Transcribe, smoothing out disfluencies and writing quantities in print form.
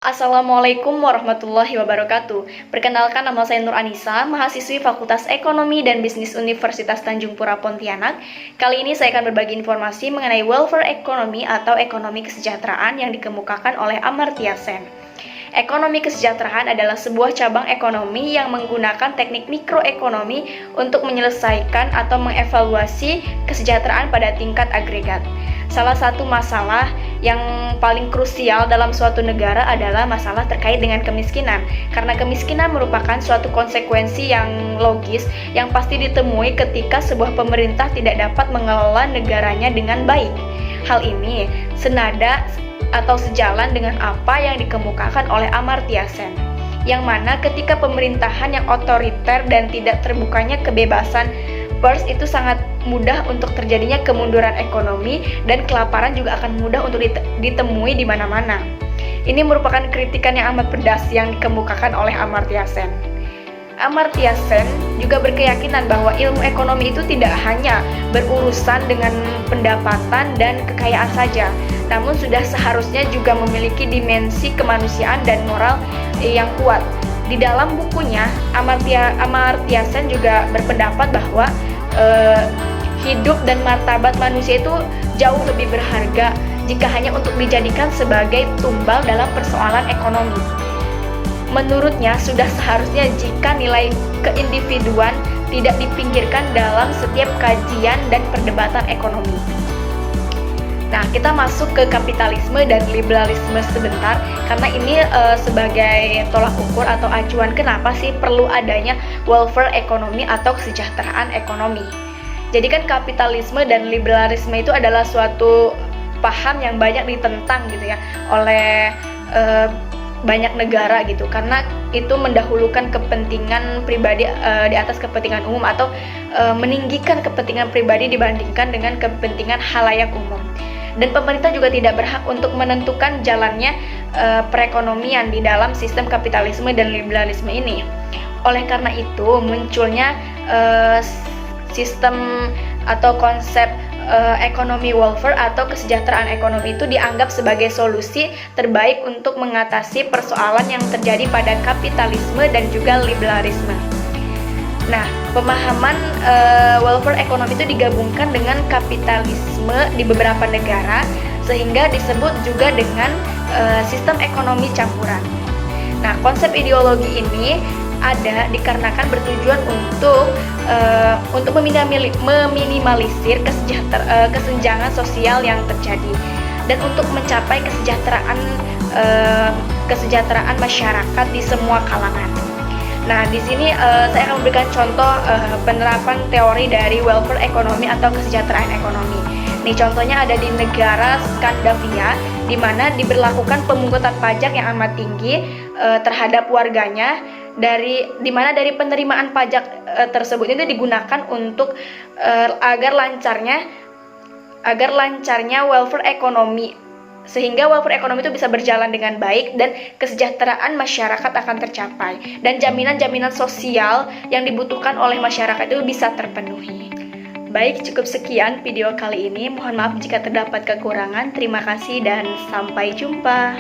Assalamualaikum warahmatullahi wabarakatuh. Perkenalkan, nama saya Nur Anissa, mahasiswi Fakultas Ekonomi dan Bisnis Universitas Tanjung Pura Pontianak. Kali ini saya akan berbagi informasi mengenai welfare economy atau ekonomi kesejahteraan yang dikemukakan oleh Amartya Sen. Ekonomi kesejahteraan adalah sebuah cabang ekonomi yang menggunakan teknik mikroekonomi untuk menyelesaikan atau mengevaluasi kesejahteraan pada tingkat agregat. Salah satu masalah yang paling krusial dalam suatu negara adalah masalah terkait dengan kemiskinan, karena kemiskinan merupakan suatu konsekuensi yang logis yang pasti ditemui ketika sebuah pemerintah tidak dapat mengelola negaranya dengan baik. Hal ini senada atau sejalan dengan apa yang dikemukakan oleh Amartya Sen, yang mana ketika pemerintahan yang otoriter dan tidak terbukanya kebebasan pers itu sangat mudah untuk terjadinya kemunduran ekonomi, dan kelaparan juga akan mudah untuk ditemui di mana-mana. Ini merupakan kritikan yang amat pedas yang dikemukakan oleh Amartya Sen. Amartya Sen juga berkeyakinan bahwa ilmu ekonomi itu tidak hanya berurusan dengan pendapatan dan kekayaan saja, namun sudah seharusnya juga memiliki dimensi kemanusiaan dan moral yang kuat. Di dalam bukunya, Amartya Sen juga berpendapat bahwa hidup dan martabat manusia itu jauh lebih berharga jika hanya untuk dijadikan sebagai tumbal dalam persoalan ekonomi. Menurutnya, sudah seharusnya jika nilai keindividuan tidak dipinggirkan dalam setiap kajian dan perdebatan ekonomi. Nah, kita masuk ke kapitalisme dan liberalisme sebentar, karena ini sebagai tolak ukur atau acuan kenapa sih perlu adanya welfare ekonomi atau kesejahteraan ekonomi. Jadi kan kapitalisme dan liberalisme itu adalah suatu paham yang banyak ditentang gitu ya oleh banyak negara gitu, karena itu mendahulukan kepentingan pribadi di atas kepentingan umum, atau meninggikan kepentingan pribadi dibandingkan dengan kepentingan khalayak umum. Dan pemerintah juga tidak berhak untuk menentukan jalannya perekonomian di dalam sistem kapitalisme dan liberalisme ini. Oleh karena itu, munculnya sistem atau konsep ekonomi welfare atau kesejahteraan ekonomi itu dianggap sebagai solusi terbaik untuk mengatasi persoalan yang terjadi pada kapitalisme dan juga liberalisme. Nah, pemahaman welfare ekonomi itu digabungkan dengan kapitalisme di beberapa negara, sehingga disebut juga dengan sistem ekonomi campuran. Nah, konsep ideologi ini ada dikarenakan bertujuan untuk meminimalisir kesenjangan sosial yang terjadi, dan untuk mencapai kesejahteraan masyarakat di semua kalangan. Nah, di sini saya akan memberikan contoh penerapan teori dari welfare ekonomi atau kesejahteraan ekonomi. Nih, contohnya ada di negara Skandinavia, di mana diberlakukan pemungutan pajak yang amat tinggi terhadap warganya, di mana dari penerimaan pajak tersebut itu digunakan untuk agar lancarnya welfare ekonomi, sehingga welfare ekonomi itu bisa berjalan dengan baik dan kesejahteraan masyarakat akan tercapai, dan jaminan-jaminan sosial yang dibutuhkan oleh masyarakat itu bisa terpenuhi. Baik, cukup sekian video kali ini. Mohon maaf jika terdapat kekurangan. Terima kasih dan sampai jumpa.